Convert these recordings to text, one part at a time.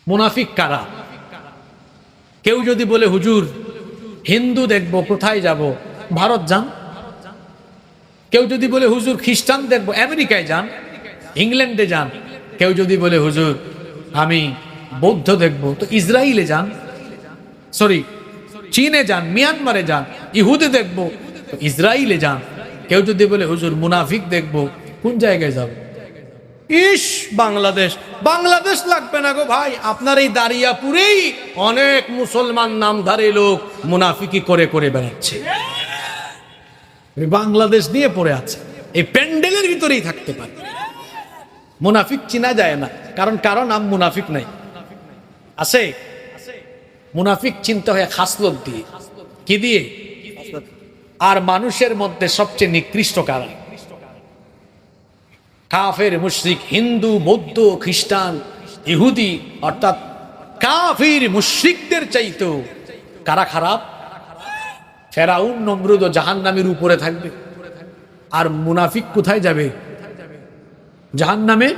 মুনাফিক কারা? কেউ যদি বলে হুজুর হিন্দু দেখবো, কোথায় যাব? ভারত যান। কেউ যদি বলে হুজুর খ্রিস্টান দেখবো, আমেরিকায় যান, ইংল্যান্ডে যান। কেউ যদি বলে হুজুর আমি বৌদ্ধ দেখবো, তো ইসরায়েলে যান, সরি চীনে যান, মিয়ানমারে যান। ইহুদি দেখবো, তো ইসরায়েলে যান। কেউ যদি বলে হুজুর মুনাফিক দেখবো, কোন জায়গায় যাব? ইস বাংলাদেশ, বাংলাদেশ লাগবে না গো ভাই, আপনার এই দাঁড়িয়াপুরেই অনেক মুসলমান নামধারী লোক মুনাফিকি করে করে বেড়াচ্ছে, বাংলাদেশ নিয়ে পড়ে আছে, এই প্যান্ডেলের ভিতরেই থাকতে পারে। মুনাফিক চিনা যায় না, কারণ কারো নাম মুনাফিক নাই। আছে মুনাফিক চিনতে হয় খাসলত দিয়ে। কি দিয়ে? আর মানুষের মধ্যে সবচেয়ে নিকৃষ্ট কারা? কাফের, মুশরিক, হিন্দু, বৌদ্ধ, খ্রিস্টান, ইহুদি, অর্থাৎ কাফির মুশরিকদের চাইতেও কারা খারাপ? ফেরাউন, নমরুদ ও জাহান্নামের উপরে থাকবে। আর মুনাফিক কোথায় যাবে? জাহান্নামে।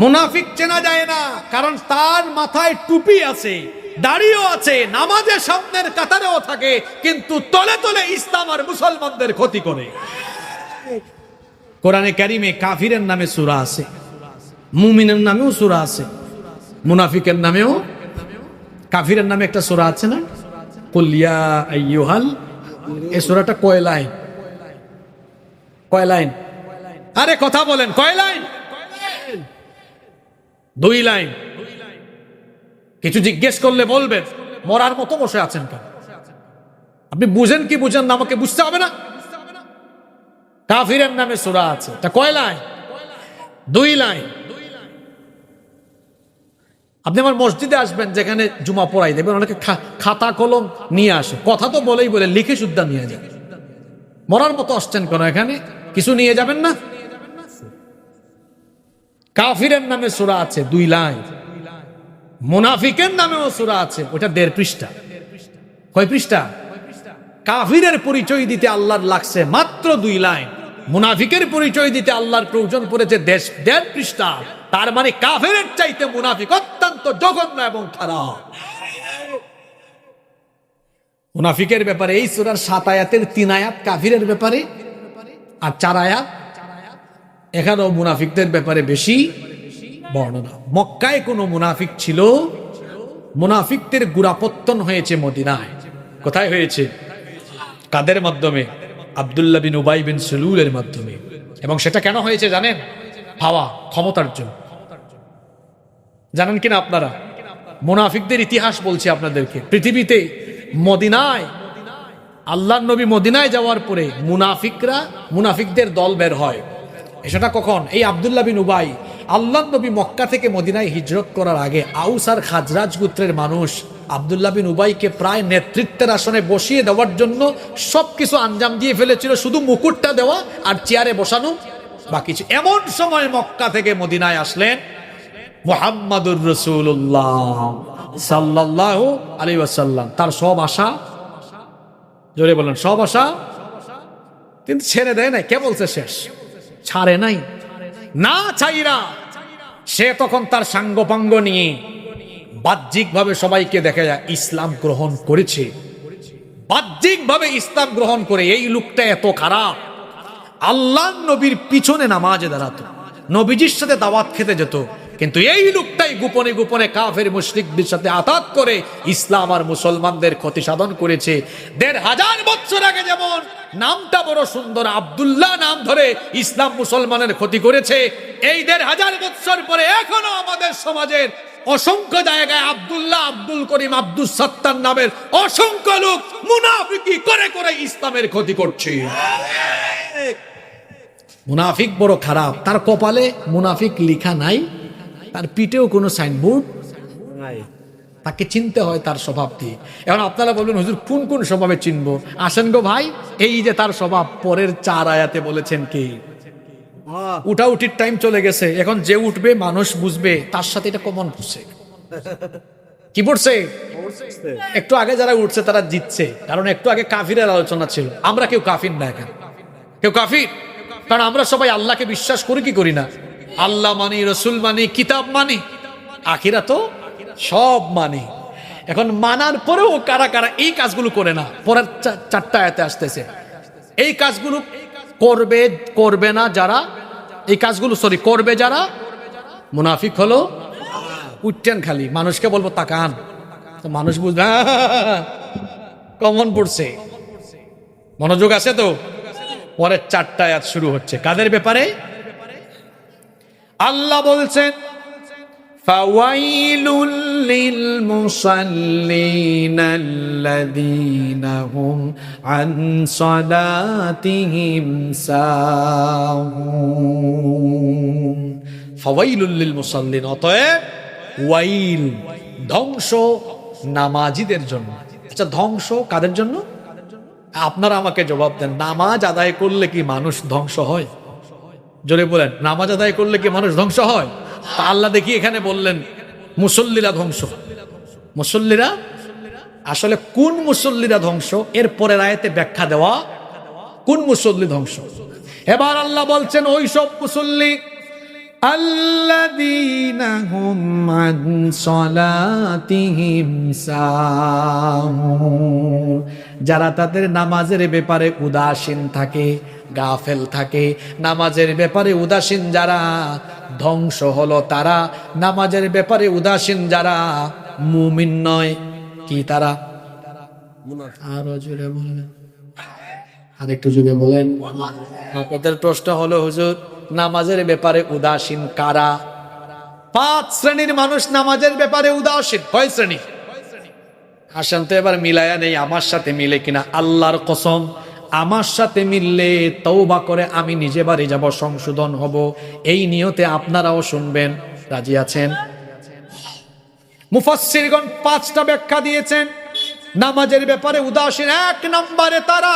মুনাফিক চেনা যায় না, কারণ তার মাথায় টুপি আছে, দাড়িও আছে, নামাজের সামনের কাতারেও থাকে, কিন্তু তলে তলে ইসলাম আর মুসলমানদের ক্ষতি করে। কোরআনে কারিমে কাফিরের নামে সূরা আছে, মুমিনের নামেও সূরা আছে, মুনাফিকের নামেও, কাফিরের নামে একটা সূরা আছে না? কুল ইয়া আইয়ুহাল, এই সূরাটা কয় লাইন? কয় লাইন? আরে কথা বলেন, কয় লাইন? 2 লাইন। কিছু জিজ্ঞেস করলে বলবেন মরার মতো বসে আছেন কেন? আপনি বুঝেন কি বুঝেন না আমাকে বুঝতে হবে না? কাফিরের নামে সূরা আছে, তা কয় লাইন? 2 লাইন। আপনি আমার মসজিদে আসবেন, যেখানে জুমা পড়াই দেবেন, অনেকে খাতা কলম নিয়ে আসে, কথা তো বলেই বলে, লিখে সুদ্ধা নিয়ে যাবে। মরার মতো আসছেন কেন এখানে? কিছু নিয়ে যাবেন না? কাফিরের নামে সূরা আছে 2 লাইন, মুনাফিকের নামেও সূরা আছে, ওটা 1.5 পৃষ্ঠা। কয় পৃষ্ঠা? কাফিরের পরিচয় দিতে আল্লাহর লাগছে মাত্র 2 লাইন, মুনাফিকের পরিচয় দিতে আল্লাহর প্রয়োজন পড়েছে 1.5 পৃষ্ঠা। তার মানে কাফিরের চাইতে মুনাফিক অত্যন্ত জঘন্য এবং খারাপ। মুনাফিকের ব্যাপারে এই সূরার 7 আয়াতের 3 আয়াত কাফিরের ব্যাপারে, আর 4 আয়াত এখানেও মুনাফিকদের ব্যাপারে বেশি বর্ণনা। মক্কায় কোনো মুনাফিক ছিল? মুনাফিকদের গোড়াপত্তন হয়েছে মদিনায়। কোথায় হয়েছে? কাদের মাধ্যমে? আব্দুল্লাহ বিন উবাই বিন সুলুলের মাধ্যমে। এবং সেটা কেন হয়েছে জানেন? হাওয়া, ক্ষমতার জন্য। জানেন কিনা আপনারা? মুনাফিকদের ইতিহাস বলছি আপনাদেরকে। পৃথিবীতে মদিনায়, আল্লাহর নবী মদিনায় যাওয়ার পরে মুনাফিকদের দল বের হয়। সেটা কখন? এই আব্দুল্লাহ বিন উবাই, আল্লাহর নবী মক্কা থেকে মদিনায় হিজরত করার আগে আউস আর খাজরাজ গোত্রের মানুষ আব্দুল্লাহ বিন উবাইকে প্রায় নেতৃত্বের আসনে বসিয়ে দেওয়ার জন্য সবকিছু আঞ্জাম দিয়ে ফেলেছিল, শুধু মুকুটটা দেওয়া আর চেয়ারে বসানো বাকি ছিল। এমন সময় মক্কা থেকে মদিনায় আসলেন মুহাম্মাদুর রাসূলুল্লাহ সাল্লাল্লাহু আলাইহি ওয়াসাল্লাম। তার সব আশা, জোরে বলেন, সব আশা কিন্তু ছেড়ে দেয় নাই। কে বলছে শেষ? ছাড়ে নাই, না ছাইরা সে তখন তার সাঙ্গপাঙ্গ নিয়ে বাহ্যিকভাবে সবাইকে দেখা যায় ইসলাম গ্রহণ করেছে। বাহ্যিকভাবে ইসলাম গ্রহণ করে এই লোকটা এত খারাপ, আল্লাহ নবীর পিছনে নামাজে দাঁড়াতো, নবীজির সাথে দাওয়াত খেতে যেত, কিন্তু এই লোকটাই গোপনে গোপনে কাফের মুশরিকদের সাথে আতাত করে ইসলাম আর মুসলমানদের ক্ষতি সাধন করেছে। 1500 বছর আগে যেমন নামটা বড় সুন্দর, আব্দুল্লাহ নাম ধরে ইসলাম মুসলমানের ক্ষতি করেছে, এই 1500 বছর পরে এখনো আমাদের সমাজের অসংখ্য জায়গায় আব্দুল্লাহ, আব্দুল করিম, আব্দুল সত্তার নামের অসংখ্য লোক মুনাফিকি করে করে ইসলামের ক্ষতি করছে। মুনাফিক বড় খারাপ, তার কপালে মুনাফিক লেখা নাই, তার পিঠেও কোনো সাইনবোর্ড নাই, তাকে চিনতে হয় তার স্বভাব দিয়ে। এখন আপনারা বলবেন হুজুর কোন কোন স্বভাবে চিনবো? আসেন গো ভাই, এই যে তার স্বভাব পরের 4 আয়াতে বলেছেন কি? উঠাউঠির টাইম চলে গেছে, এখন যে উঠবে মানুষ বুঝবে তার সাথে এটা কমন পড়ছে। কি পড়ছে? একটু আগে যারা উঠছে তারা জিতছে, কারণ একটু আগে কাফিরের আলোচনা ছিল। আমরা কেউ কাফির না, এখন কেউ কাফির, কারণ আমরা সবাই আল্লাহকে বিশ্বাস করি কি করি না? আল্লাহ মানি, রসুল মানি, কিতাব মানি, আখিরাতও সব মানে। এখন মানার পরেও কারা কারা এই কাজগুলো করে না, পরের 4টা আয়াতে আসতেছে। এই কাজগুলো করবে না যারা, এই কাজগুলো করবে যারা, মুনাফিক হলো উঠতেন খালি মানুষকে বলবো তাকান, তো মানুষ বুঝবে কমন পড়ছে, মনোযোগ আছে তো। পরের 4টা আয়াত শুরু হচ্ছে কাদের ব্যাপারে? আল্লাহ বলছেন ফাওয়াইলুল লিল মুসাল্লিনাল্লাযীনা হুম আন সালাতিহিম সাহুন। ফাওয়াইলুল লিল মুসাল্লিন, অতএব ওয়াইল, ধ্বংস নামাজীদের জন্য। আচ্ছা, ধ্বংস কাদের জন্য? আপনারা আমাকে জবাব দেন। নামাজ আদায় করলে কি মানুষ ধ্বংস হয়? জোরে বলেন, নামাজ আদায় করলে কি মানুষ ধ্বংস হয়? তা আল্লাহ দেখি এখানে বললেন মুসল্লিরা ধ্বংস। মুসল্লিরা আসলে কোন মুসল্লিরা ধ্বংস? এর পরের আয়াতে ব্যাখ্যা দেওয়া কোন মুসল্লি ধ্বংস। এবার আল্লাহ বলছেন ওই সব মুসল্লি আল্লাযীনা হুম আন সালাতিহিম সাহুন, যারা তাদের নামাজের ব্যাপারে উদাসীন থাকে, গাফেল থাকে। নামাজের ব্যাপারে উদাসীন যারা, ধ্বংস হলো তারা। নামাজের ব্যাপারে উদাসীন যারা মুমিন নয়, কি তারা? আরো জোরে বলেন, আর একটু জোরে বলেন। আপনাদের প্রশ্ন হলো হুজুর, নামাজের ব্যাপারে উদাসীন কারা? 5 শ্রেণীর মানুষ নামাজের ব্যাপারে উদাসীন। কয় শ্রেণী? আসেন তো এবার মিলায়া নেই, আমার সাথে মিলে কিনা। আল্লাহর কসম, আমার সাথে মিললে তওবা করে আমি নিজে বাড়ি যাব, সংশোধন হব, এই নিয়তে আপনারাও শুনবেন। রাজি আছেন? মুফাসসিরগণ 5টা ব্যাখ্যা দিয়েছেন নামাজের ব্যাপারে উদাসীন। 1 নম্বরে তারা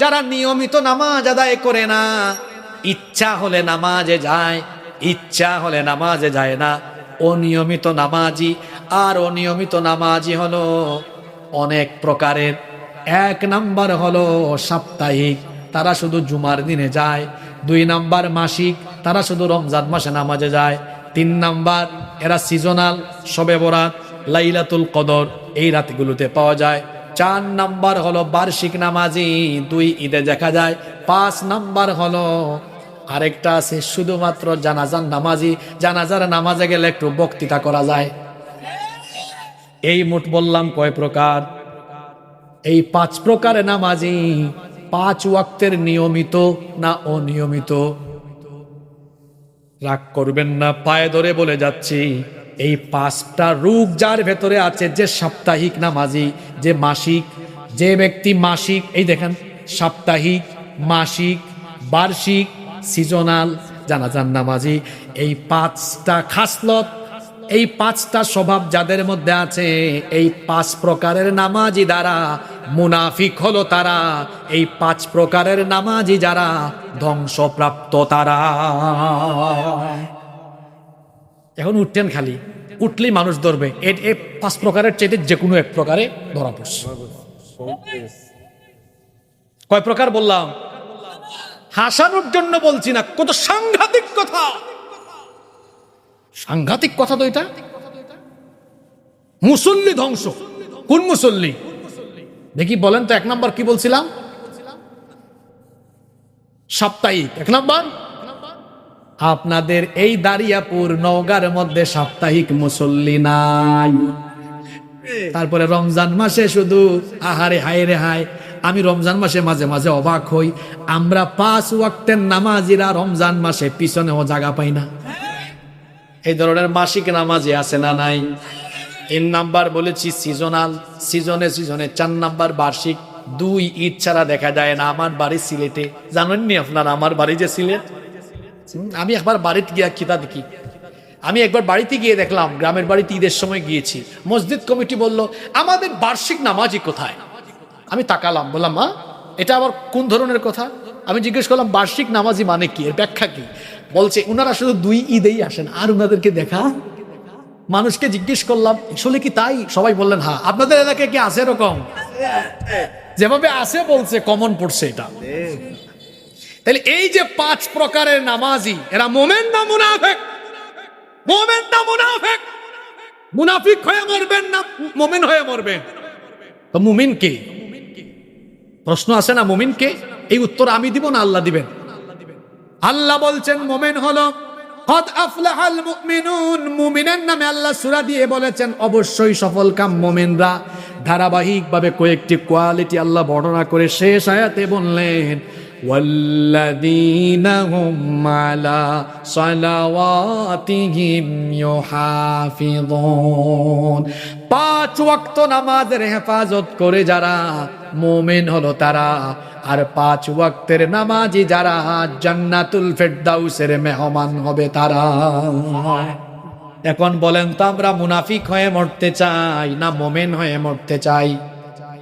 যারা নিয়মিত নামাজ আদায় করে না, ইচ্ছা হলে নামাজে যায়, ইচ্ছা হলে নামাজে যায় না, অনিয়মিত নামাজি। আর অনিয়মিত নামাজি হলো অনেক প্রকারের। 1 নাম্বার হলো সাপ্তাহিক, তারা শুধু জুমার দিনে যায়। 2 নাম্বার মাসিক, তারা শুধু রমজান মাসে নামাজে যায়। 3 নাম্বার এরা সিজনাল, শবে বরাত, লাইলাতুল কদর, এই রাতগুলোতে পাওয়া যায়। 4 নাম্বার হলো বার্ষিক নামাজি, 2 ঈদে দেখা যায়। 5 নাম্বার হলো আরেকটা আছে শুধুমাত্র জানাজার নামাজি, জানাজার নামাজে গেলে একটু বক্তৃতা করা যায়। এই মোট বললাম কয় প্রকার? এই 5 প্রকারের নামাজি। 5 ওয়াক্তের নিয়মিত না অনিয়মিত? রাগ করবেন না, পায়ে ধরে বলে যাচ্ছি, এই 5টা রূপ যার ভেতরে আছে, যে সাপ্তাহিক নামাজি, যে মাসিক, যে ব্যক্তি মাসিক, এই দেখেন সাপ্তাহিক, মাসিক, বার্ষিক, সিজনাল, জানাজার নামাজি, এই 5টা খাসলত, এই 5টা স্বভাব যাদের মধ্যে আছে, এই 5 প্রকারের নামাজি দ্বারা মুনাফিক হলো তারা। এই 5 প্রকারের নামাজি যারা ধ্বংসপ্রাপ্ত তারা। এখন উঠতেন খালি, উঠলেই মানুষ ধরবে। এই 5 প্রকারের চেয়ে যে কোনো 1 প্রকারে ধরা পড়ছে। কয় প্রকার বললাম? হাসানোর জন্য বলছি না, কত সাংঘাতিক কথা। সাংঘাতিক কথা তো এটা। মুসল্লি ধ্বংস। কোন মুসল্লি দেখি বলেন তো? 1 নাম্বার কি বলছিলাম? সাপ্তাহিক। 1 নাম্বার আপনাদের এই দারিয়াপুর নওগাঁর মধ্যে সাপ্তাহিক মুসল্লি নাই। তারপরে রমজান মাসে শুধু আহারে হায় রে হায়, আমি রমজান মাসে মাঝে মাঝে অবাক হই, আমরা 5 ওয়াক্তের নামাজিরা রমজান মাসে পিছনেও জায়গা পাই না। এই ধরনের মাসিক নামাজি আছে না নাই? 3 নাম্বার বলেছি সিজনাল, সিজনে সিজনে। 4 নাম্বার বার্ষিক, 2 ঈদ ছাড়া দেখা যায় না। আমার বাড়ি সিলেটে, জানেননি আপনারা আমার বাড়ি যে সিলেট। আমি একবার বাড়িতে গিয়া খিতা দেখি, আমি একবার বাড়িতে গিয়ে দেখলাম, গ্রামের বাড়িতে ঈদের সময় গিয়েছি, মসজিদ কমিটি বলল আমাদের বার্ষিক নামাজি কোথায়? আমি তাকালাম, বললাম মা এটা আবার কোন ধরনের কথা? আমি জিজ্ঞেস করলাম বার্ষিক নামাজি মানে কি, এর ব্যাখ্যা কি? বলছে উনারা শুধু 2 ঈদেই আসেন, আর উনাদেরকে দেখা। মানুষকে জিজ্ঞেস করলাম আসলে কি তাই? সবাই বললেন হ্যাঁ। আপনাদের এলাকায় কি আছে এরকম? যেভাবে আছে বলছে, কমন পড়ছে এটা। তাহলে এই যে 5 প্রকারের নামাজি, এরা মোমেন না মুনাফিক? মুমিন না মুনাফিক? মুনাফিক হয়ে মরবেন না মুমিন হয়ে মরবেন? তো মুমিন কে? প্রশ্ন আছে না, মুমিন কে? এই উত্তর আমি দিব না আল্লাহ দিবেন? আল্লাহ বলছেন মুমিন হলো কদ আফলাহাল মুমিনুন। মুমিনের নামে আল্লাহ সূরা দিয়ে বলেছেন অবশ্যই সফলকাম মুমিনরা। ধারাবাহিকভাবে কয়েকটি কোয়ালিটি আল্লাহ বর্ণনা করে শেষ আয়াতে বললেন ওয়াল্লাযীনা হুম আলা সালাওয়াতিহিম ইউহাফিযুন। 5 ওয়াক্ত নামাজের হেফাজত করে যারা মুমিন হলো তারা। আর 5 ওয়াক্তের নামাজি যারা জান্নাতুল ফেরদাউসের মেহমান হবে তারা। এখন বলেন তো আমরা মুনাফিক হয়ে মরতে চাই না মুমিন হয়ে মরতে চাই?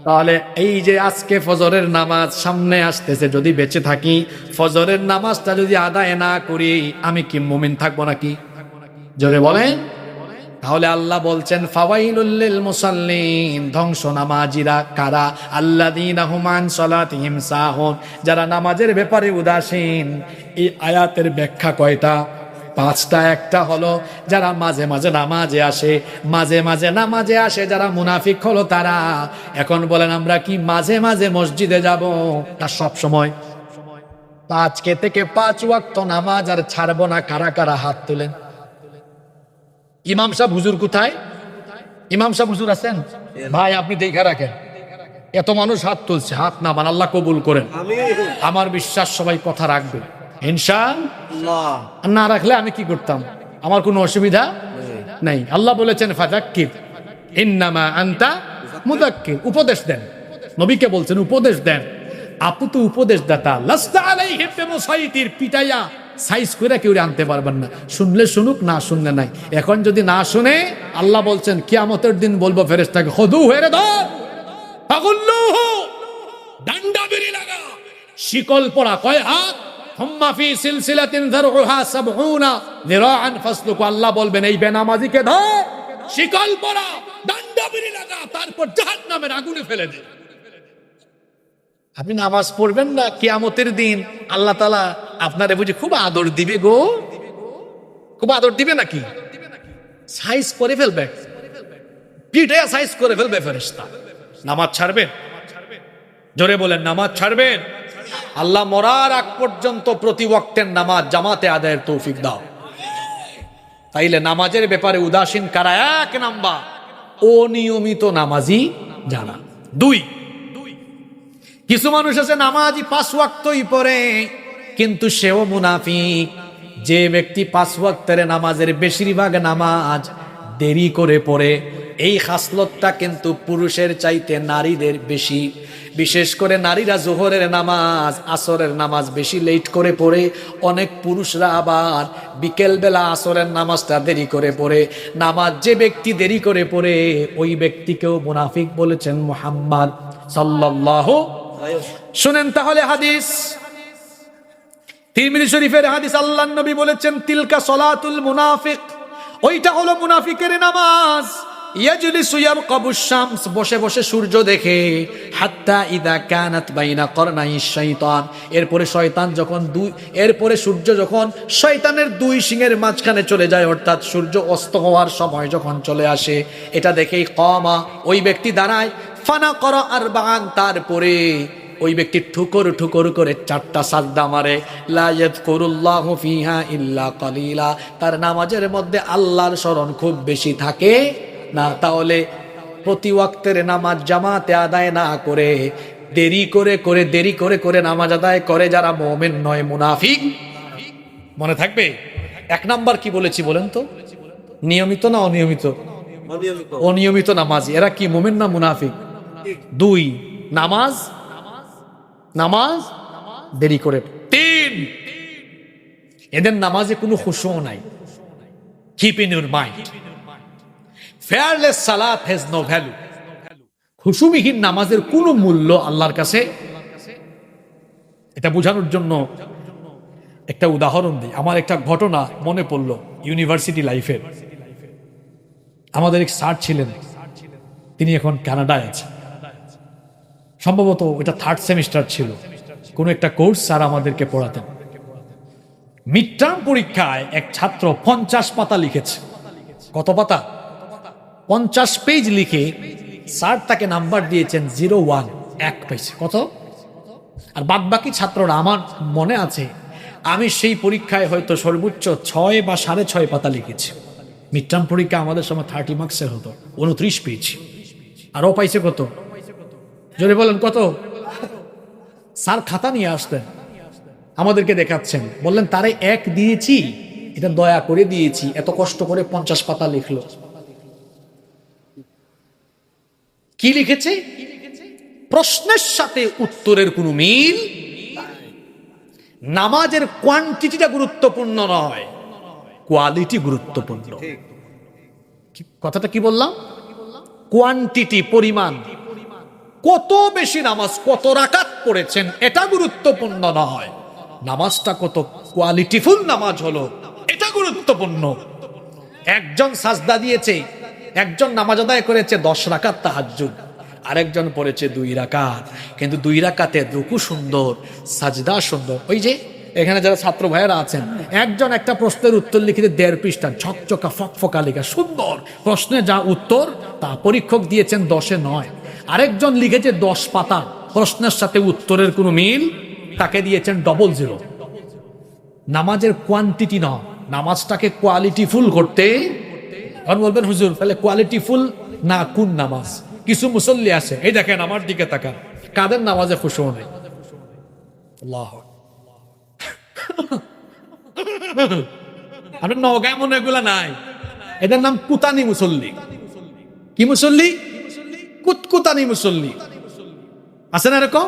তাহলে এই যে আজকে ফজরের নামাজ সামনে আসতেছে, যদি বেঁচে থাকি ফজরের নামাজটা যদি আদায় না করি আমি কি মুমিন থাকবো নাকি? জোরে বলেন। তাহলে আল্লাহ বলছেন ফাওয়াইলুল লিল মুসাল্লিন, ধ্বংস নামাজিরা কারা? আল্লাযীনা হুম আন সালাতিহিম সাহুন, যারা নামাজের ব্যাপারে উদাসীন। এই আয়াতের ব্যাখ্যা কয়টা? 5টা। একটা হলো যারা মাঝে মাঝে নামাজে আসে, মাঝে মাঝে নামাজে আসে যারা মুনাফিক হলো তারা। এখন বলেন আমরা কি মাঝে মাঝে মসজিদে যাব না সব সময়? আজকে থেকে 5 ওয়াক্ত নামাজ আর ছাড়বো না কারা কারা হাত তুলেন? ইমাম সাহেব হুজুর কোথায়? ইমাম সাহেব হুজুর আছেন? ভাই আপনি দেখা রাখেন, এত মানুষ হাত তুলছে, হাত নামান, আল্লাহ কবুল করেন। আমার বিশ্বাস সবাই কথা রাখবে ইনশাআল্লাহ। না রাখলে আমি কি করতাম? আমার কোনো অসুবিধা নাই। আল্লাহ বলেছেন ফাযাক্কির ইন্নামা আনতা মুযাক্কির, উপদেশ দেন। নবীকে বলছেন উপদেশ দেন। আপনি তো উপদেশ দাতা। লাস্তা আলাইহিম বিমুসাইতির, পিটাইয়া সাইজ করে কেউ আনতে পারবেন না। শুনলে শুনুক, না শুনলে নাই। এখন যদি না শুনে আল্লাহ বলছেন কিয়ামতের দিন বলবো ফেরেশতাকে খুদু হেরে ধর ফাগুল্লুহু, ডান্ডা বেরি লাগা, শিকল পরা। কয় হাত? হুম্মা ফি সিলসিলাতিন যারউহা ৭০ যিরাআন ফাসলুকু। আল্লাহ বলবেন এই বেনামাজিকে ধর, শিকল পরা, ডান্ডা বেরি লাগা, তারপর জাহান্নামের আগুনে ফেলে দে। আপনি নামাজ পড়বেন না, কিয়ামতের দিন আল্লাহ তাআলা আপনারে বুঝি খুব আদর দিবে গো। খুব আদর দিবে নাকি? সাইজ করে ফেলবে, পিঠে সাইজ করে ফেলবে ফেরেশতা। নামাজ ছাড়বেন? জোরে বলেন নামাজ ছাড়বেন? আল্লাহ মরার আগ পর্যন্ত প্রতি ওয়াক্তের নামাজ জামাতে আদায়ের তৌফিক দাও। তাইলে নামাজের ব্যাপারে উদাসীন কারা? 1 নাম্বার অনিয়মিত নামাজি যারা। 2, কিছু মানুষ আছে নামাজি 5 ওয়াক্তই পড়ে কিন্তু সেও মুনাফিক। যে ব্যক্তি 5 ওয়াক্তের নামাজের বেশিরভাগ নামাজ দেরি করে পড়ে, এই খাসলতটা কিন্তু পুরুষের চাইতে নারীদের বেশি। বিশেষ করে নারীরা জোহরের নামাজ আসরের নামাজ বেশি লেট করে পড়ে। অনেক পুরুষরা আবার বিকেল বেলা আসরের নামাজটা দেরি করে পড়ে। নামাজ যে ব্যক্তি দেরি করে পড়ে ওই ব্যক্তিকেও মুনাফিক বলেছেন মুহাম্মদ সাল্লাল্লাহু। শুনেন তাহলে হাদিস, তিরমিজি শরীফের হাদিস। আল্লাহর নবী বলেছেন তিলকা সলাতুল মুনাফিক, ওইটা হলো মুনাফিকের নামাজ। ইয়াজলিসু ইয়ারকাবুশ শামস, বসে বসে সূর্য দেখে। হাত্তা ইদা কানাত বাইনা করনাই শাইতান, এরপরে শয়তান যখন এরপরে সূর্য যখন শয়তানের 2 শিঙের মাঝখানে চলে যায়, অর্থাৎ সূর্য অস্ত হওয়ার সময় যখন চলে আসে, এটা দেখেই কমা, ওই ব্যক্তি দাঁড়ায়। ফানা করা আরবাআন, তারপরে ওই ব্যক্তি ঠুকর ঠুকর করে 4টা সাজদা মারে। লা ইয়াযকুরুল্লাহু ফিহা ইল্লা কালিলা, তার নামাজের মধ্যে আল্লাহর স্মরণ খুব বেশি থাকে না। তাহলে প্রতি ওয়াক্তের নামাজ জামাতে আদায় না করে দেরি করে নামাজ আদায় করে যারা মুমিন নয়, মুনাফিক। মনে থাকবে 1 নাম্বার কি বলেছি বলেন তো? নিয়মিত না অনিয়মিত? অনিয়মিত নামাজি, এরা কি মুমিন না মুনাফিক? 2, নামাজ দেরি করে। 3, এদের নামাজে কোনো খুশু নাই। Keep in your mind, fearless সালাত হ্যাজ নো ভ্যালু। খুশুবিহীন নামাজের কোনো মূল্য আল্লাহর কাছে। এটা বোঝানোর জন্য একটা উদাহরণ দিই। আমার একটা ঘটনা মনে পড়লো ইউনিভার্সিটি লাইফের। আমাদের এক স্যার ছিলেন, তিনি এখন কানাডায় আছেন। সম্ভবত এটা 3rd সেমিস্টার ছিল, কোনো একটা কোর্স স্যার আমাদেরকে পড়াতেন। মিড টার্ম পরীক্ষায় এক ছাত্র 50 পাতা লিখেছে। কত পাতা? 50 পেজ লিখে স্যার তাকে নাম্বার দিয়েছেন 01, 1 পেয়েছে। কত? আর বাদ বাকি ছাত্ররা, আমার মনে আছে আমি সেই পরীক্ষায় হয়তো সর্বোচ্চ 6 বা 6.5 পাতা লিখেছি। মিড টার্ম পরীক্ষা আমাদের সময় 30 মার্কসের হতো, 29 পেয়েছি। আর ও পাইছে কত? জোরে বলেন কত? স্যার খাতা নিয়ে আসতেন, আমাদেরকে দেখাচ্ছেন, বললেন তারে 1 দিয়েছি, এটা দয়া করে দিয়েছি, এত কষ্ট করে 50 পাতা লিখলো। কি লিখেছে? প্রশ্নের সাথে উত্তরের কোনো মিল। নামাজের কোয়ান্টিটিটা গুরুত্বপূর্ণ নয়, কোয়ালিটি গুরুত্বপূর্ণ। কথাটা কি বললাম? কোয়ান্টিটি, পরিমাণ, কত বেশি নামাজ, কত রাকাত পড়েছেন, এটা গুরুত্বপূর্ণ নয়, নামাজটা কত কোয়ালিটিফুল নামাজ হলো এটা গুরুত্বপূর্ণ। একজন সাজদা দিয়েছে, একজন নামাজ আদায় করেছে 10 রাকাত তাহাজ্জুদ, আরেকজন পড়েছে 2 রাকাত, কিন্তু 2 রাকাতে রুকু সুন্দর, সাজদা সুন্দর। ওই যে এখানে যারা ছাত্র ভাইয়েরা আছেন, একজন একটা প্রশ্নের উত্তর লিখে 1.5 পৃষ্ঠা, ঝকঝকা ফকফকা লেখা সুন্দর প্রশ্নে যা উত্তর তা পরীক্ষক দিয়েছেন 10-এ 9। আরেকজন লিখেছে 10 পাতা, প্রশ্নের সাথে উত্তরের কোনো মিল, তাকে দিয়েছেন 00। নামাজের কোয়ান্টিটি নয়, নামাজটাকে কোয়ালিটিফুল করতে। এখন বলবেন হুজুর তাহলে কোয়ালিটিফুল না কোন নামাজ? কিছু মুসল্লি আছে, এই দেখেন আমার দিকে তাকান, কাদের নামাজে খুশু নেই? আল্লাহ, আপনার নওগাঁ মনে এগুলা নাই, এদের নাম কুতানি মুসল্লি। কি মুসল্লি? কুতকুতানি মুসল্লি। আছে না এরকম?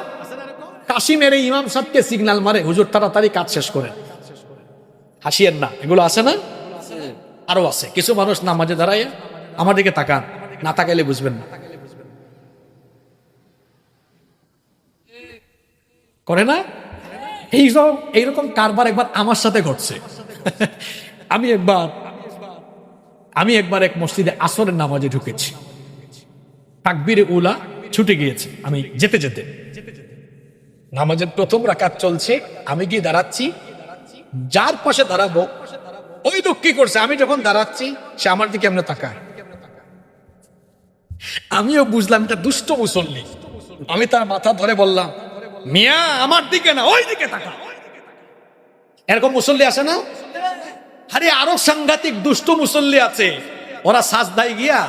কাশিমের ইমাম সাহেবকে সিগন্যাল মারে, হুজুর তাড়াতাড়ি কাজ শেষ করে, হাসিয়েন না, এগুলো আছে না? আরো আছে কিছু মানুষ নামাজে দাঁড়ায়, আমার দিকে তাকান, না তাকাইলে বুঝবেন না, করে না? এইরকম কারবার একবার আমার সাথে ঘটছে। আমি একবার এক মসজিদে আসরের নামাজে ঢুকেছি, তাকবীরে উলা ছুটে গিয়েছে, আমি যেতে যেতে নামাজের প্রথম রাকাত চলছে, আমি গিয়ে দাঁড়াচ্ছি, যার পাশে দাঁড়াবো ওই লোক কি করছে, আমি যখন দাঁড়াচ্ছি সে আমার দিকে এমনি তাকায়, আমিও বুঝলাম এটা দুষ্ট মুসল্লি। আমি তার মাথা ধরে বললাম, মিয়া আমার দিকে না ওই দিকে তাকা। এরকম মুসল্লি আছে না? আরে আরো সাংঘাতিক দুষ্ট মুসল্লি আছে, ওরা সাজদায় গিয়া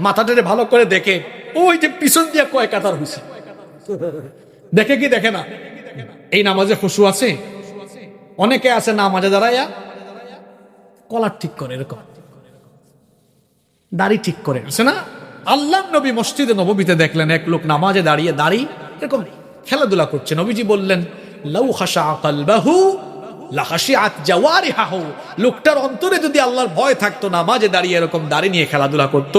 মাথা টেনে ভালো করে দেখে, ওই যে পিছন দিয়ে কয় কাতার হইছে, দেখে কি দেখে না? এই নামাজে খুশু আছে? অনেকে আছে নামাজে দাঁড়াইয়া কলার ঠিক করে, এরকম দাড়ি ঠিক করে, আছে না? আল্লাহ নবী মসজিদে নববীতে দেখলেন এক লোক নামাজে দাঁড়িয়ে দাড়ি এরকম খেলাধুলা করছে। নবীজি বললেন, লাউ খাশা কলবাহু লাখাশিআত জাওয়ারিহাহু, লোকটার অন্তরে যদি আল্লাহর ভয় থাকতো, নামাজে দাঁড়িয়ে এরকম দাড়ি নিয়ে খেলাধুলা করত।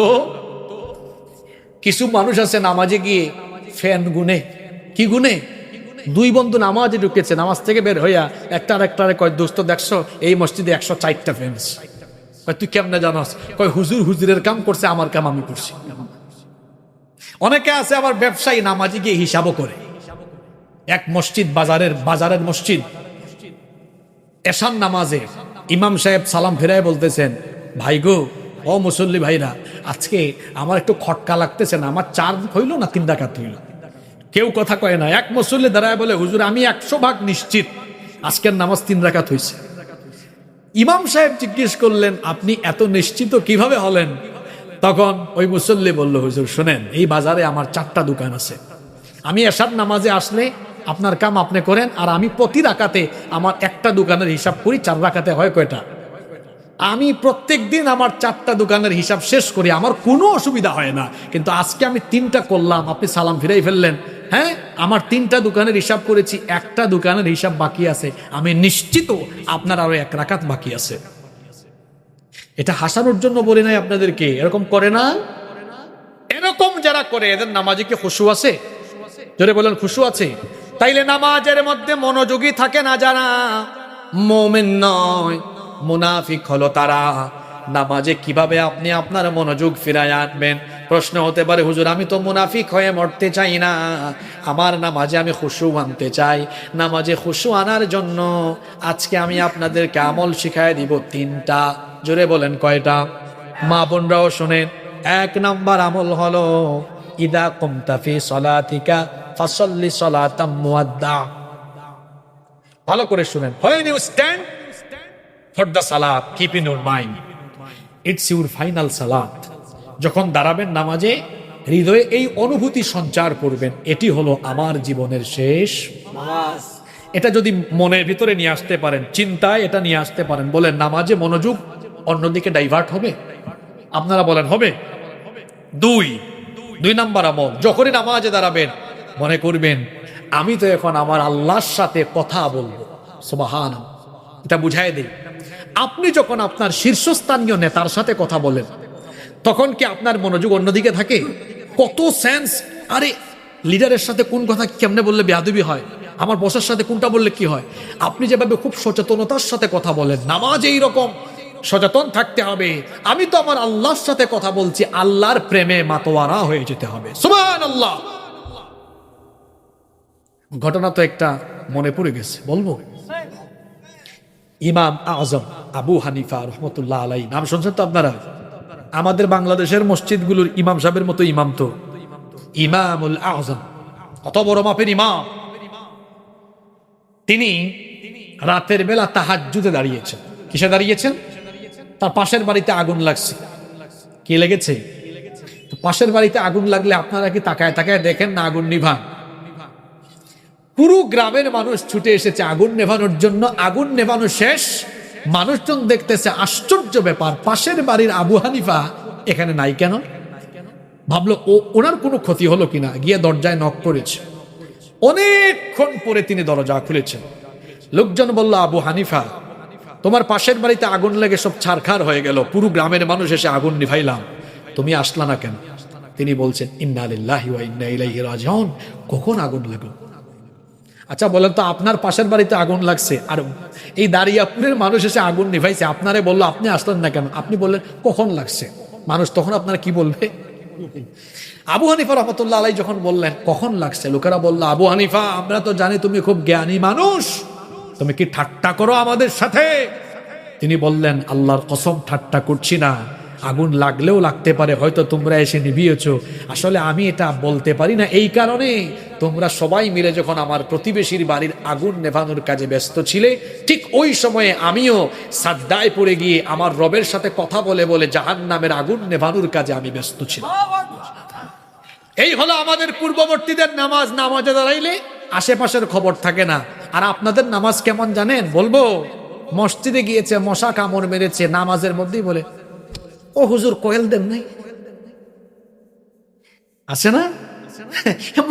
কিছু মানুষ আছে নামাজে গিয়ে ফ্যান গুনে, কি গুনে? 2 বন্ধু নামাজে ঢুকেছে, নামাজ থেকে বের হইয়া একটা আরেকটারে কয়, দোস্ত দেখছো এই মসজিদে 104টা ফ্যান্স। কয় তুই কেমনে জানাস? কয় হুজুরের কাম করছে, আমার কাম আমি করছি। অনেকে আছে আবার ব্যবসায়ী, নামাজে গিয়ে হিসাবও করে। এক মসজিদ, বাজারের মসজিদ, এশার নামাজে ইমাম সাহেব সালাম ফেরায় বলতেছেন, ভাই গো, ও মুসল্লি ভাইরা, আজকে আমার একটু খটকা লাগতেছে না, আমার 4 হইল না 3 রাকাত হইল। কেউ কথা কয় না। এক মুসল্লি দাঁড়ায় বলে, হুজুর আমি 100% নিশ্চিত আজকের নামাজ 3 রাকাত হয়েছে। ইমাম সাহেব জিজ্ঞেস করলেন, আপনি এত নিশ্চিত কিভাবে হলেন? তখন ওই মুসল্লি বলল, হুজুর শুনেন, এই বাজারে আমার 4টা দোকান আছে, আমি এশার নামাজে আসলে আপনার কাম আপনি করেন, আর আমি প্রতি রাকাতে আমার একটা দোকানের হিসাব করি, 4 রাকাতে হয় কয়টা? আমি প্রত্যেক দিন আমার 4টা দোকানের হিসাব শেষ করি, আমার কোনো অসুবিধা হয় না। কিন্তু আজকে আমি 3টা করলাম, আপনি সালাম ফিরাই ফেললেন। হ্যাঁ, আমার 3টা দোকানের হিসাব করেছি, একটা দোকানের হিসাব বাকি আছে, আমি নিশ্চিত আপনার আরো 1 রাকাত বাকি আছে। এটা হাসানোর জন্য বলি নাই আপনাদেরকে, এরকম করে না? এরকম যারা করে এদের নামাজে কি খুশু আছে? জোরে বলেন, খুশু আছে? তাইলে নামাজের মধ্যে মনোযোগী থাকে না যারা, মুমিন নয়, মুনাফিক হলো তারা। নামাজে কিভাবে আপনি আপনার মনোযোগ ফিরায় আনবেন, প্রশ্ন হতে পারে, হুজুর আমি তো মুনাফিক হয়ে মরতে চাই না, আমার নামাজে আমি খুশু আনতে চাই। নামাজে খুশু আনার জন্য আজকে আমি আপনাদেরকে আমল শিখায় দিব 3টা। জোরে বলেন কয়টা? মা বোনরাও শোনেন। 1 নাম্বার আমল হলো ইদা কুমতা ফি সলাতিকা ফাসাল্লি সালাতাম মুয়াদ্দা। ভালো করে শুনেন। When you stand for the salat, keep in your mind it's your final salat. যখন দাঁড়াবেন নামাজে, হৃদয়ে এই অনুভূতি সঞ্চার করবেন, এটি হলো আমার জীবনের শেষ নামাজ। এটা যদি মনের ভিতরে নিয়ে আসতে পারেন, চিন্তায় এটা নিয়ে আসতে পারেন, বলেন নামাজে মনোযোগ অন্যদিকে ডাইভার্ট হবে? আপনারা বলেন হবে? 2 নাম্বার আমল, যখনই নামাজে দাঁড়াবেন মনে করবেন আমি তো এখন আমার আল্লাহর সাথে কথা বলবো। সুবহানাল্লাহ। এটা বুঝাই দেই, আপনি যখন আপনার শীর্ষস্থানীয় নেতার সাথে কথা বলেন তখন কি আপনার মনোযোগ অন্যদিকে থাকে? কত সেন্স, আরে লিডারের সাথে কোন কথা কেমনে বললে বেয়াদবি হয়, আমার বসের সাথে কোনটা বললে কি হয়। আপনি যেভাবে খুব সচেতনতার সাথে কথা বলেন, নামাজ এইরকম সচেতন থাকতে হবে, আমি তো আমার আল্লাহর সাথে কথা বলছি, আল্লাহর প্রেমে মাতোয়ারা হয়ে যেতে হবে। সুবহানাল্লাহ। ঘটনা তো একটা মনে পড়ে গেছে, বলবো? ইমাম আজম আবু হানিফা রহমতুল্লাহ আলাইহি, নাম শুনছেন তো আপনারা? আমাদের বাংলাদেশের মসজিদগুলোর ইমাম সাহেবের মতো ইমাম তো, ইমামুল আজম, কত বড় মাপের ইমাম। তিনি রাতের বেলা তাহাজ্জুদে দাঁড়িয়েছেন। কিসে দাঁড়িয়েছেন? তার পাশের বাড়িতে আগুন লাগছে। কি লেগেছে? পাশের বাড়িতে আগুন লাগলে আপনারা কি তাকায় তাকায় দেখেন না আগুন নিভান? পুরো গ্রামের মানুষ ছুটে এসেছে আগুন নেভানোর জন্য। আগুন নেভানো শেষ, মানুষজন দেখতেছে আশ্চর্য ব্যাপার, পাশের বাড়ির আবু হানিফা এখানে নাই কেন? ভাবলো ওনার কোনো ক্ষতি হলো কিনা, গিয়ে দরজায় নক করেছে। অনেকক্ষণ পরে তিনি দরজা খুলেছেন। লোকজন বলল, আবু হানিফা তোমার পাশের বাড়িতে আগুন লেগে সব ছারখার হয়ে গেল, পুরো গ্রামের মানুষ এসে আগুন নিভাইলাম, তুমি আসলা না কেন? তিনি বলছেন, ইন্না লিল্লাহি ওয়া ইন্না ইলাইহি রাজিউন। কখন আগুন লাগলো? আচ্ছা বলেন তো, আপনার পাশের বাড়িতে আগুন লাগছে আর এই দাঁড়িয়াপুরের মানুষ এসে আগুন নিভাইছে, আপনারে বললো আপনি আসলেন না কেন? আপনি বললেন কখন লাগছে, মানুষ তখন আপনারা কি বলবে? আবু হানিফা রহমতুল্লাহ আলাইহি যখন বললেন কখন লাগছে, লোকেরা বলল, আবু হানিফা আমরা তো জানি তুমি খুব জ্ঞানী মানুষ, তুমি কি ঠাট্টা করো আমাদের সাথে? তিনি বললেন, আল্লাহর কসম ঠাট্টা করছি না, আগুন লাগলেও লাগতে পারে, হয়তো তোমরা এসে নিভিয়েছো, আসলে আমি এটা বলতে পারি না, এই কারণে তোমরা সবাই মিলে যখন আমার প্রতিবেশীর বাড়ির আগুন নেভানোর কাজে ব্যস্ত ছিলে, ঠিক ওই সময়ে আমিও সাজদায় পড়ে গিয়ে আমার রবের সাথে কথা বলে বলে জাহান্নামের আগুন নেভানোর কাজে আমি ব্যস্ত ছিলাম। এই হলো আমাদের পূর্ববর্তীদের নামাজ। নামাজে দাঁড়াইলে আশেপাশের খবর থাকে না। আর আপনাদের নামাজ কেমন জানেন? বলবো, মসজিদে গিয়েছে, মশা কামড় মেরেছে, নামাজের মধ্যেই বলে, ও হুজুর কোয়েল দেন নাই, আছে না?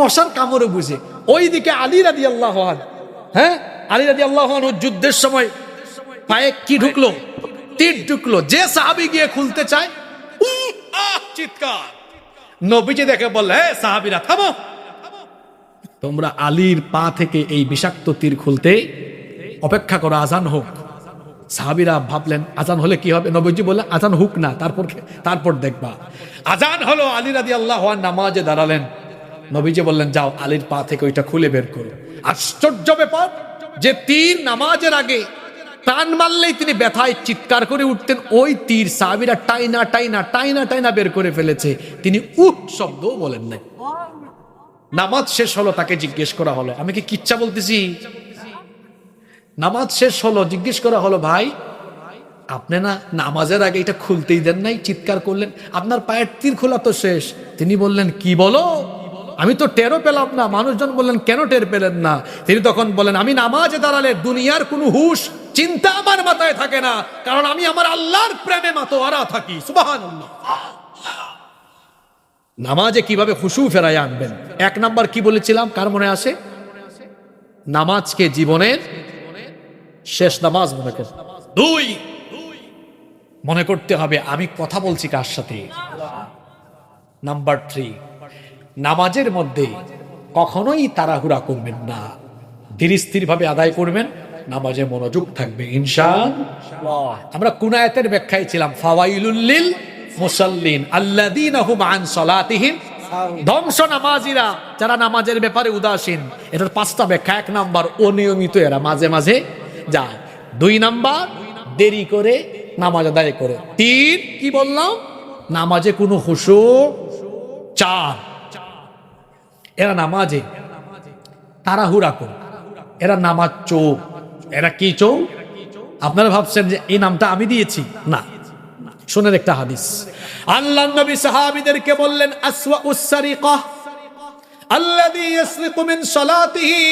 মশার কামড়ে বুঝে। ওইদিকে আলী রাদিয়াল্লাহু আনহু, হ্যাঁ আলী রাদিয়াল্লাহু আনহু যুদ্ধের সময় পায়ে কি ঢুকলো? তীর ঢুকলো। যে সাহাবী গিয়ে খুলতে চায়, চিৎকার। নবীজি দেখে বললে, হে সাহাবীরা থামো, তোমরা আলীর পা থেকে এই বিষাক্ত তীর খুলতে অপেক্ষা করো, আজান হোক। সাহাবীরা ভাবলেন আজান হলে কি হবে? নবীজি বললেন আজান হোক না, তারপর দেখবা। আজান হলো, আলী রাদিয়াল্লাহু আনহু নামাজে দাঁড়ালেন। নবীজি বললেন, যাও আলীর পা থেকে ওইটা খুলে বের করো। আশ্চর্য ব্যাপার, যে তীর নামাজের আগে টান মারলেই তিনি ব্যথায় চিৎকার করে উঠতেন, ওই তীর সাহাবীরা টাইনা টাইনা টাইনা টাইনা বের করে ফেলেছে, তিনি উঠ শব্দও বলেন নাই। নামাজ শেষ হলো, তাকে জিজ্ঞেস করা হলো, আমি কি কিচ্ছা বলতেছি? নামাজ শেষ হলো, জিজ্ঞেস করা হলো, ভাই আপনি না নামাজের আগে এটা খুলতেই দেন নাই, চিৎকার করলেন, আপনার পায়ের তীর খোলা তো শেষ। তিনি বললেন, কি বলো, আমি তো টেরও পেলাম না। মানুষজন বললেন, কেন টের পেলেন না? তিনি তখন বলেন, আমি নামাজে দাঁড়ালে দুনিয়ার কোনো হুশ চিন্তা আমার মাথায় থাকে না, কারণ আমি আমার আল্লাহর প্রেমে মাতোয়ারা থাকি। সুবহানাল্লাহ। নামাজে কিভাবে খুশু ফেরায় আনবেন? 1 নাম্বার কি বলেছিলাম, কার মনে আসে? নামাজকে জীবনের শেষ নামাজ মনে করতে। 2, মনে করতে হবে আমি কথা বলছি কার সাথে। নাম্বার 3, নামাজের মধ্যে কখনোই তাড়াহুড়া করবেন না, ধীর স্থির ভাবে আদায় করবেন, নামাজে মনোযোগ থাকবে ইনশাআল্লাহ। আমরা কোন আয়াতের ব্যাখ্যায় ছিলাম? ফাওয়াইলুল লিল মুসাল্লিন আল্লাযীনা হুম আন সালাতিহিম, ধ্বংস নামাজিরা যারা নামাজের ব্যাপারে উদাসীন। এটার 5টা ব্যাখ্যা। 1 নাম্বার, অনিয়মিত, এরা মাঝে মাঝে যায়। 2 নাম্বার, দেরি করে নামাজ আদায় করে। 3, কি বললাম, নামাজে কোনো খুশু। 4, এরা নামাজে তাড়াহুড়া করে, এরা নামাজ চোর। এরা কি চোর? আপনারা ভাবছেন যে এই নামটা আমি দিয়েছি? না, শুনেন একটা হাদিস। আল্লাহর নবী সাহাবীদেরকে বললেন, আসওয়াউস সারিকাহ আল্লাযী ইয়াসরিকু মিন সালাতিহি,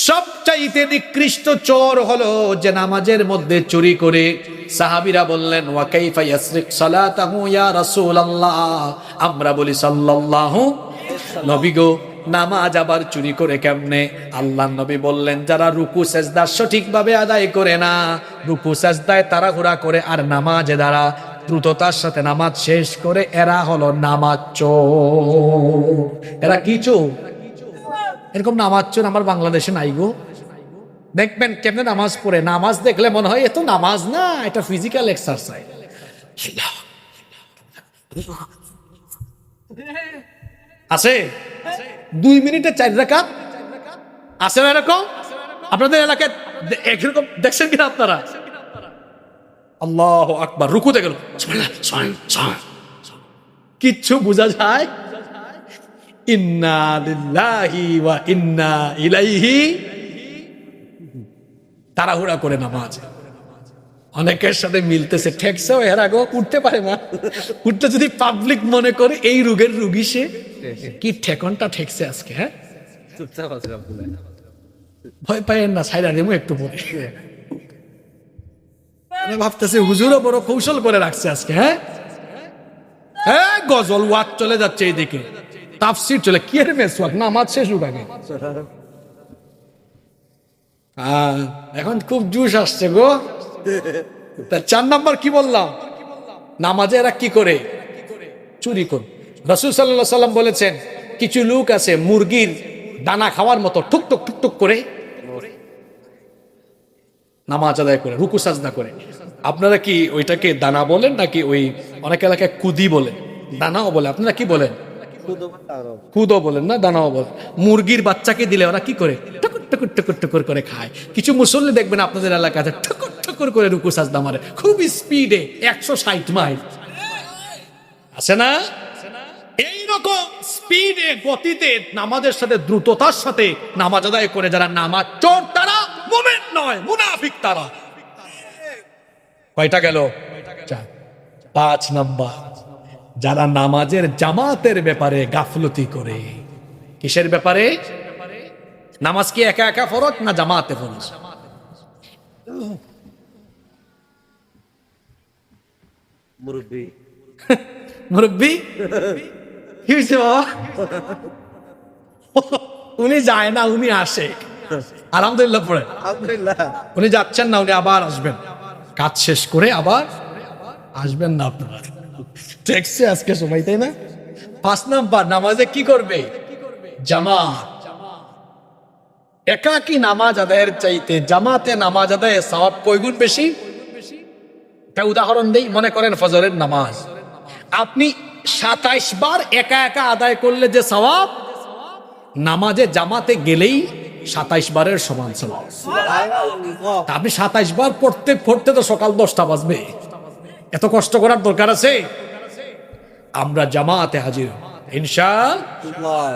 সবচাইতে নিকৃষ্ট চোর হলো যে নামাজের মধ্যে চুরি করে। সাহাবীরা বললেন, ওয়া কাইফা ইয়াসরিক সালাতাহু ইয়া রাসূলুল্লাহ, আমরা বলি সাল্লাল্লাহু, নবী গো নামাজ আবার চুরি করে কেমনে? আল্লাহর নবী বললেন, যারা রুকু সেজদা সঠিকভাবে আদায় করে না, রুকু সেজদায় তাড়াহুড়া করে আর নামাজে দ্বারা দ্রুততার সাথে নামাজ শেষ করে, এরা হলো নামাজ চোর। এরা কি চোর? এরকম নামাজ চোর আমার বাংলাদেশে নাই গো। দেখবেন কেমনে নামাজ পড়ে, নামাজ দেখলে মনে হয় এত নামাজ না, এটা ফিজিক্যাল এক্সারসাইজ। আছে 2 মিনিটে 4 রাকাত আছে না? এরকম আপনাদের এলাকায় এরকম দেখছেন কিনা আপনারা? আল্লাহু আকবার, রুকুতে গেল, কিচ্ছু বোঝা যায়? ইন্না লিল্লাহি ওয়া ইন্না ইলাইহি, তাড়াহুড়া করে নামাজ। অনেকের সাথে মিলতেছে, ঠেকছেও, এর আগেও উঠতে পারে না। উঠতে যদি পাবলিক মনে করে এই রোগের রুগী সে, কি ঠেকনটা ঠেকছে আজকে। হ্যাঁ, ভয় পাইয়েন না, সাইরা দেবো একটু পরে। ভাবতেছে হুজুরও বড় কৌশল করে রাখছে আজকে। হ্যাঁ হ্যাঁ, গজল ওয়াজ চলে যাচ্ছে এইদিকে, তাফসীর চলে, কি এর মেসওয়াক, নামাজ শেষ হোক আগে। এখন খুব জুস আসছে গো। 4 নাম্বার কি বললাম, নামাজে এরা কি করে? চুরি করে। রাসূল সাল্লাল্লাহু আলাইহি সাল্লাম বলেছেন, কিছু লোক আছে মুরগির দানা খাওয়ার মতো ঠুকঠুক ঠুকঠুক করে নামাজ আদায় করে, রুকু সাজদা করে। আপনারা কি ওইটাকে দানা বলেন নাকি ওই অনেক এলাকায় কুদি বলেন, দানাও বলে? আপনারা কি বলেন? কুদো বলেন না, দানাও বলেন। মুরগির বাচ্চাকে দিলে ওরা কি করে? টুকুর টুকুর টুকুর টুকুর করে খায়। কিছু মুসল্লি দেখবেন আপনাদের এলাকাতে ঠুকুর ঠুকুর করে রুকু সাজদা মারে, খুব স্পিডে, 160 মাইল আছে না? এইরকম স্পিডে, গতিতে, নামাজের সাথে দ্রুততার সাথে নামাজ আদায় করে যারা নামাজ চোর, তারা মুমিন নয়, মুনাফিক তারা। কয়টা গেল? 5 নাম্বার, যারা নামাজের জামাতের ব্যাপারে গাফলতি করে। কিসের ব্যাপারে? নামাজ কি একা একা ফরজ না জামাতে ফরজ? মুরব্বি মুরব্বি কি হয়েছে বাবা? উনি যায় না, উনি আসে, আলহামদুলিল্লাহ পড়ে। আলহামদুলিল্লাহ, উনি যাচ্ছেন না, উনি আবার আসবেন, কাজ শেষ করে আবার আসবেন না আপনারা। দেখছে আজকে সময়, তাই না? 5 নাম্বার, নামাজে কি করবে? জামাত। একাকী নামাজ আদায়ের চাইতে জামাতে নামাজ আদায়ে সওয়াব কয় গুণ বেশি? একটা উদাহরণ দেই, মনে করেন ফজরের নামাজ আপনি 27 বার একা একা আদায় করলে যে সওয়াব, নামাজে জামাতে গেলেই 27 বারের সমান সওয়াব। আপনি 27 বার পড়তে পড়তে তো সকাল 10টা বাজবে, এত কষ্ট করার দরকার আছে? আমরা জামাতে হাজির ইনশাআল্লাহ।